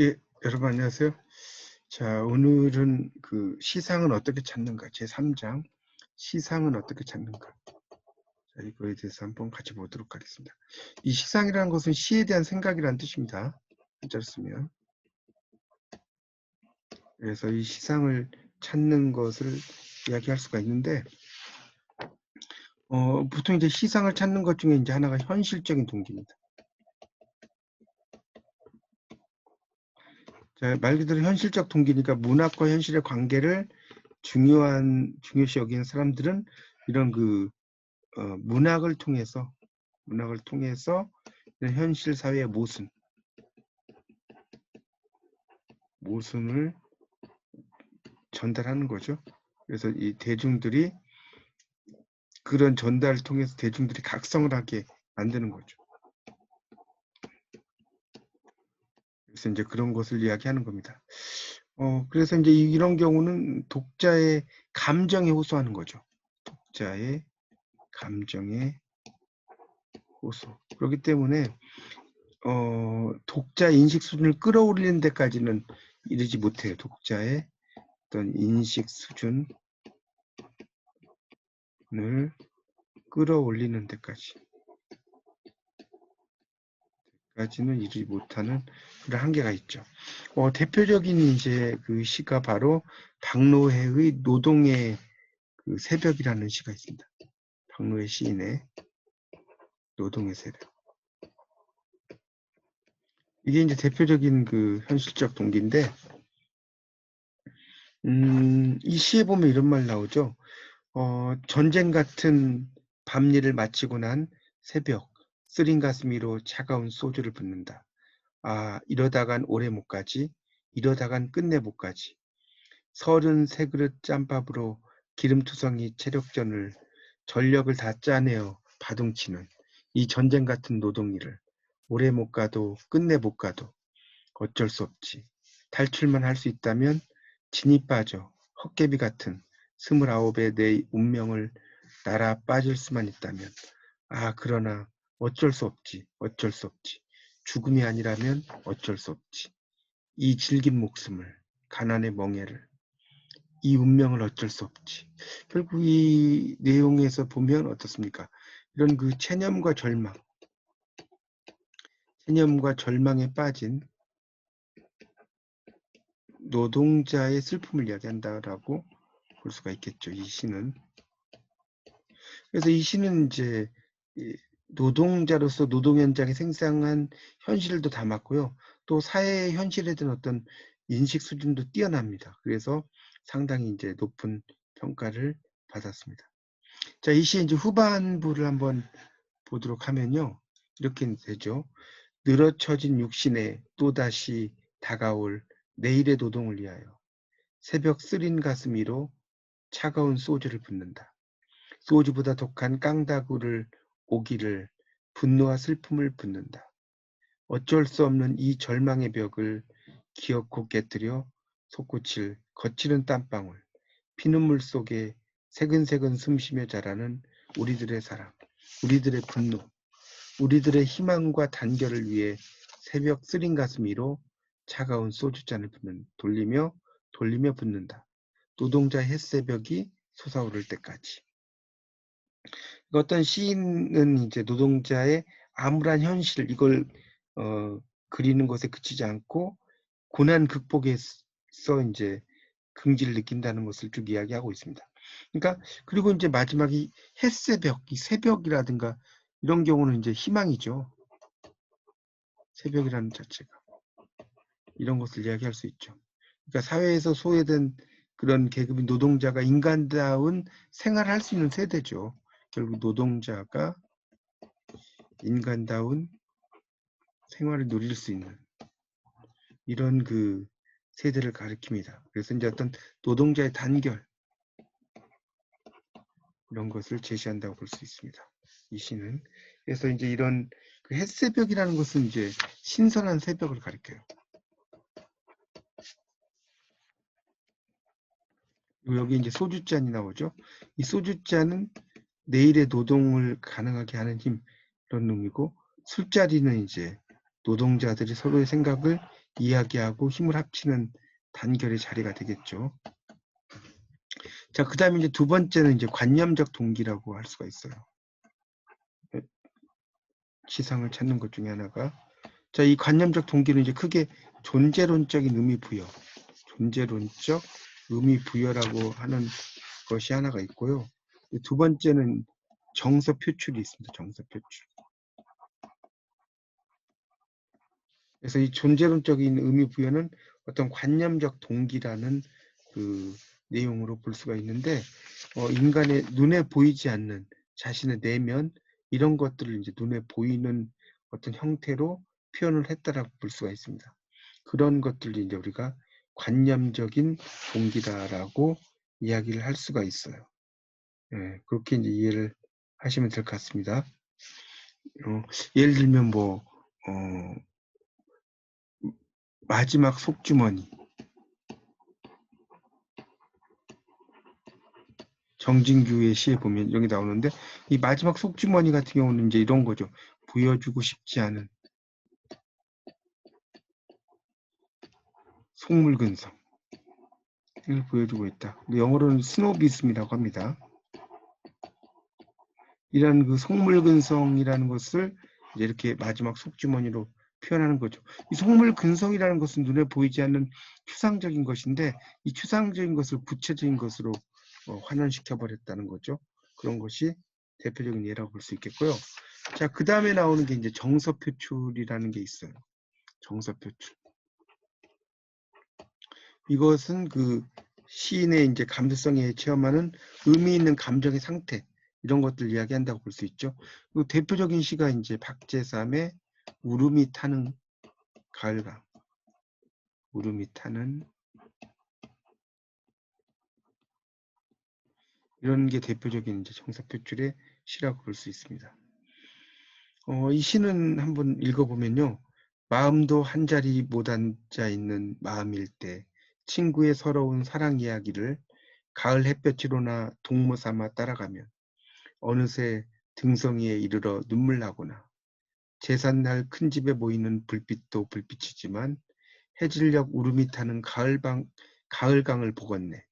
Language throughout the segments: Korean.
예, 여러분 안녕하세요. 자, 오늘은 그 시상은 어떻게 찾는가? 제3장 시상은 어떻게 찾는가? 자, 이거에 대해서 한번 같이 보도록 하겠습니다. 이 시상이라는 것은 시에 대한 생각이라는 뜻입니다. 한자로 쓰면. 그래서 이 시상을 찾는 것을 이야기할 수가 있는데, 보통 이제 시상을 찾는 것 중에 이제 하나가 현실적인 동기입니다. 자, 말 그대로 현실적 동기니까 문학과 현실의 관계를 중요시 여기는 사람들은 이런 문학을 통해서 현실 사회의 모순을 전달하는 거죠. 그래서 이 대중들이 그런 전달을 통해서 대중들이 각성을 하게 만드는 거죠. 그래서 이제 그런 것을 이야기하는 겁니다. 그래서 이제 이런 경우는 독자의 감정에 호소하는 거죠. 독자의 감정에 호소. 그렇기 때문에 독자 인식 수준을 끌어올리는 데까지는 이르지 못해요. 독자의 어떤 인식 수준을 끌어올리는 데까지는 이르지 못하는 그런 한계가 있죠. 대표적인 이제 그 시가 바로 박노해의 노동의 그 새벽이라는 시가 있습니다. 박노해 시인의 노동의 새벽. 이게 이제 대표적인 그 현실적 동기인데, 이 시에 보면 이런 말 나오죠. 전쟁 같은 밤일을 마치고 난 새벽, 쓰린 가슴 위로 차가운 소주를 붓는다. 아, 이러다간 오래 못 가지. 이러다간 끝내 못 가지. 33그릇 짬밥으로 기름투성이 체력전을 전력을 다 짜내어 바둥치는 이 전쟁 같은 노동일을 오래 못 가도 끝내 못 가도 어쩔 수 없지. 탈출만 할 수 있다면 진이 빠져 헛개비 같은 29의 내 운명을 날아 빠질 수만 있다면 그러나 어쩔 수 없지. 어쩔 수 없지. 죽음이 아니라면 어쩔 수 없지. 이 질긴 목숨을, 가난의 멍해를, 이 운명을 어쩔 수 없지. 결국 이 내용에서 보면 어떻습니까? 이런 그 체념과 절망에 빠진 노동자의 슬픔을 이야기한다라고 볼 수가 있겠죠. 이 시는. 그래서 이 시는 이제 노동자로서 노동 현장에 생생한 현실도 담았고요. 또 사회의 현실에 대한 어떤 인식 수준도 뛰어납니다. 그래서 상당히 이제 높은 평가를 받았습니다. 자, 이 시의 이제 후반부를 한번 보도록 하면요. 이렇게 되죠. 늘어쳐진 육신에 또다시 다가올 내일의 노동을 위하여 새벽 쓰린 가슴 위로 차가운 소주를 붓는다. 소주보다 독한 깡다구를 오기를 분노와 슬픔을 붓는다. 어쩔 수 없는 이 절망의 벽을 기어코 깨뜨려 솟구칠 거칠은 땀방울, 피눈물 속에 새근새근 숨쉬며 자라는 우리들의 사랑, 우리들의 분노, 우리들의 희망과 단결을 위해 새벽 쓰린 가슴 위로 차가운 소주잔을 돌리며 붓는다. 노동자의 햇새벽이 솟아오를 때까지. 어떤 시인은 이제 노동자의 암울한 현실 이걸 그리는 것에 그치지 않고 고난 극복에서 이제 긍지를 느낀다는 것을 쭉 이야기하고 있습니다. 그러니까 그리고 이제 마지막이 햇새벽, 이 새벽이라든가 이런 경우는 이제 희망이죠. 새벽이라는 자체가 이런 것을 이야기할 수 있죠. 그러니까 사회에서 소외된 그런 계급인 노동자가 인간다운 생활을 할 수 있는 세대죠. 결국 노동자가 인간다운 생활을 누릴 수 있는 이런 그 세대를 가리킵니다. 그래서 이제 어떤 노동자의 단결 이런 것을 제시한다고 볼 수 있습니다. 이 시는. 그래서 이제 이런 그 햇새벽이라는 것은 이제 신선한 새벽을 가리켜요. 그리고 여기 이제 소주잔이 나오죠. 이 소주잔은 내일의 노동을 가능하게 하는 힘 이런 의미고 술자리는 이제 노동자들이 서로의 생각을 이야기하고 힘을 합치는 단결의 자리가 되겠죠. 자, 그 다음에 이제 두 번째는 이제 관념적 동기라고 할 수가 있어요. 지상을 찾는 것 중에 하나가. 자, 이 관념적 동기는 이제 크게 존재론적인 의미 부여, 존재론적 의미 부여라고 하는 것이 하나가 있고요. 두 번째는 정서 표출이 있습니다. 정서 표출. 그래서 이 존재론적인 의미 부여는 어떤 관념적 동기라는 그 내용으로 볼 수가 있는데, 인간의 눈에 보이지 않는 자신의 내면, 이런 것들을 이제 눈에 보이는 어떤 형태로 표현을 했다라고 볼 수가 있습니다. 그런 것들을 이제 우리가 관념적인 동기다라고 이야기를 할 수가 있어요. 예, 그렇게 이제 이해를 하시면 될 것 같습니다. 예를 들면 뭐 마지막 속주머니, 정진규의 시에 보면 여기 나오는데, 이 마지막 속주머니 같은 경우는 이제 이런 거죠. 보여주고 싶지 않은 속물근성을 보여주고 있다. 영어로는 스노비즘이라고 합니다. 이런 그 속물근성이라는 것을 이제 이렇게 마지막 속주머니로 표현하는 거죠. 이 속물근성이라는 것은 눈에 보이지 않는 추상적인 것인데, 이 추상적인 것을 구체적인 것으로 환원시켜 버렸다는 거죠. 그런 것이 대표적인 예라고 볼 수 있겠고요. 자, 그 다음에 나오는 게 이제 정서 표출이라는 게 있어요. 정서 표출. 이것은 그 시인의 이제 감수성에 체험하는 의미 있는 감정의 상태, 이런 것들 이야기한다고 볼 수 있죠. 그 대표적인 시가 이제 박재삼의 울음이 타는 가을강, 울음이 타는, 이런 게 대표적인 이제 정서 표출의 시라고 볼 수 있습니다. 이 시는 한번 읽어보면요. 마음도 한 자리 못 앉아 있는 마음일 때 친구의 서러운 사랑 이야기를 가을 햇볕으로나 동무 삼아 따라가면 어느새 등성이에 이르러 눈물 나거나 제삿날 큰 집에 모이는 불빛도 불빛이지만 해질녘 울음이 타는 가을강을 보겄네.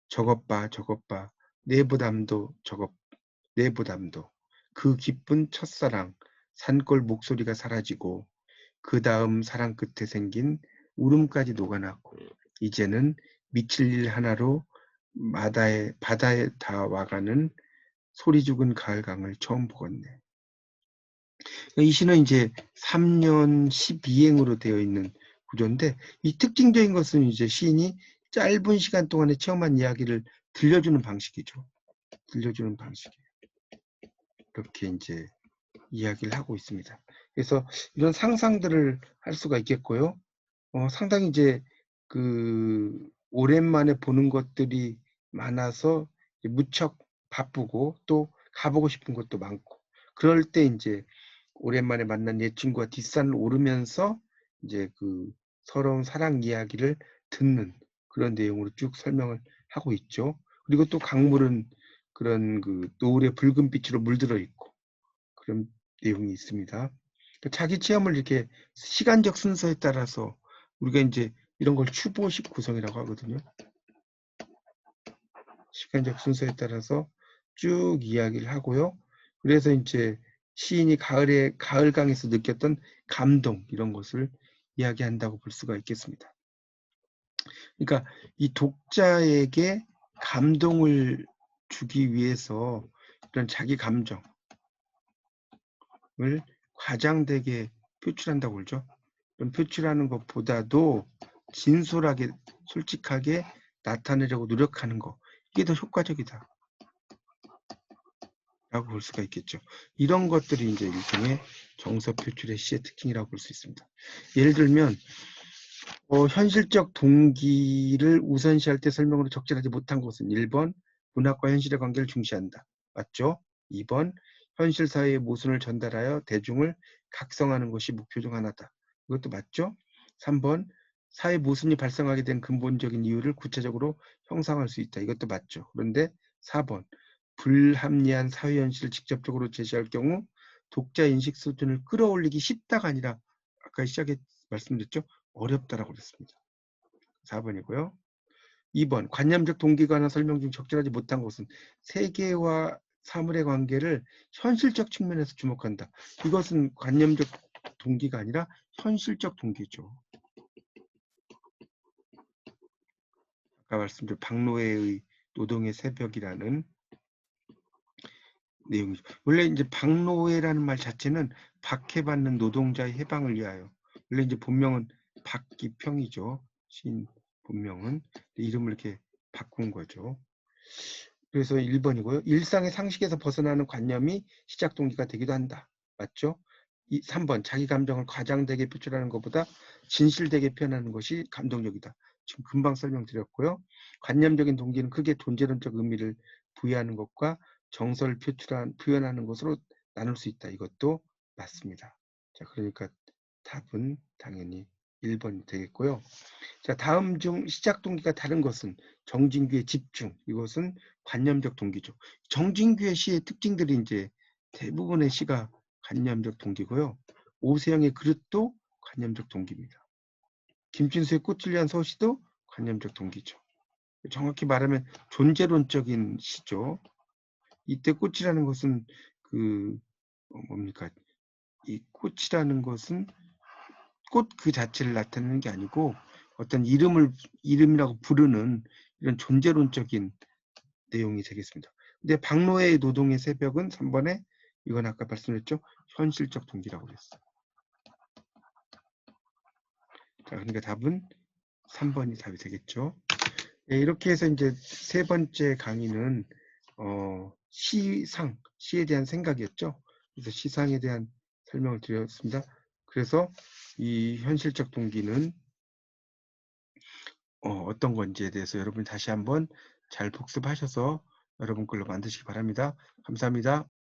저것 봐 저것 봐 내부담도 저것 내부담도 그 기쁜 첫사랑 산골 목소리가 사라지고 그 다음 사랑 끝에 생긴 울음까지 녹아났고 이제는 미칠 일 하나로 바다에 다 와가는 소리 죽은 가을강을 처음 보겠네. 이 시는 이제 3년 12행으로 되어 있는 구조인데, 이 특징적인 것은 이제 시인이 짧은 시간 동안에 체험한 이야기를 들려주는 방식이죠. 들려주는 방식이에요. 이렇게 이제 이야기를 하고 있습니다. 그래서 이런 상상들을 할 수가 있겠고요. 상당히 이제 그 오랜만에 보는 것들이 많아서 무척 바쁘고 또 가보고 싶은 것도 많고, 그럴 때 이제 오랜만에 만난 옛 친구가 뒷산을 오르면서 이제 그 서러운 사랑 이야기를 듣는 그런 내용으로 쭉 설명을 하고 있죠. 그리고 또 강물은 그런 그 노을의 붉은 빛으로 물들어 있고 그런 내용이 있습니다. 자기 체험을 이렇게 시간적 순서에 따라서 우리가 이제 이런 걸 추보식 구성이라고 하거든요. 시간적 순서에 따라서 쭉 이야기를 하고요. 그래서 이제 시인이 가을강에서 느꼈던 감동, 이런 것을 이야기한다고 볼 수가 있겠습니다. 그러니까 이 독자에게 감동을 주기 위해서 이런 자기 감정을 과장되게 표출한다고 그러죠. 표출하는 것보다도 진솔하게, 솔직하게 나타내려고 노력하는 거, 이게 더 효과적이다 라고 볼 수가 있겠죠. 이런 것들이 이제 일종의 정서 표출의 시의 특징이라고 볼 수 있습니다. 예를 들면 현실적 동기를 우선시할 때 설명으로 적절하지 못한 것은 1번 문학과 현실의 관계를 중시한다. 맞죠? 2번 현실 사회의 모순을 전달하여 대중을 각성하는 것이 목표 중 하나다. 이것도 맞죠? 3번 사회 모순이 발생하게 된 근본적인 이유를 구체적으로 형상할 수 있다. 이것도 맞죠. 그런데 4번 불합리한 사회 현실을 직접적으로 제시할 경우 독자 인식 수준을 끌어올리기 쉽다가 아니라, 아까 시작에 말씀드렸죠, 어렵다라고 그랬습니다. 4번이고요. 2번 관념적 동기관화 설명 중 적절하지 못한 것은 세계와 사물의 관계를 현실적 측면에서 주목한다. 이것은 관념적 동기가 아니라 현실적 동기죠. 아까 말씀드린 박노해의 노동의 새벽이라는 내용이죠. 원래 이제 박노해라는 말 자체는 박해받는 노동자의 해방을 위하여. 원래 이제 본명은 박기평이죠. 시인 본명은 이름을 이렇게 바꾼 거죠. 그래서 1번이고요. 일상의 상식에서 벗어나는 관념이 시작 동기가 되기도 한다. 맞죠? 3번 자기 감정을 과장되게 표출하는 것보다 진실되게 표현하는 것이 감동력이다. 지금 금방 설명드렸고요. 관념적인 동기는 크게 존재론적 의미를 부여하는 것과 정서를 표현하는 것으로 나눌 수 있다. 이것도 맞습니다. 자, 그러니까 답은 당연히 1번이 되겠고요. 자, 다음 중 시작 동기가 다른 것은 정진규의 집중. 이것은 관념적 동기죠. 정진규의 시의 특징들이 이제 대부분의 시가 관념적 동기고요. 오세영의 그릇도 관념적 동기입니다. 김춘수의 꽃을 위한 서시도 관념적 동기죠. 정확히 말하면 존재론적인 시죠. 이때 꽃이라는 것은 그 뭡니까? 이 꽃이라는 것은 꽃 그 자체를 나타내는 게 아니고 어떤 이름이라고 부르는 이런 존재론적인 내용이 되겠습니다. 근데 박노해의 노동의 새벽은 3번에 이건 아까 말씀드렸죠. 현실적 동기라고 그랬어요. 자, 그러니까 답은 3번이 답이 되겠죠. 네, 이렇게 해서 이제 세 번째 강의는 시에 대한 생각이었죠. 그래서 시상에 대한 설명을 드렸습니다. 그래서 이 현실적 동기는 어떤 건지에 대해서 여러분 다시 한번 잘 복습하셔서 여러분 걸로 만드시기 바랍니다. 감사합니다.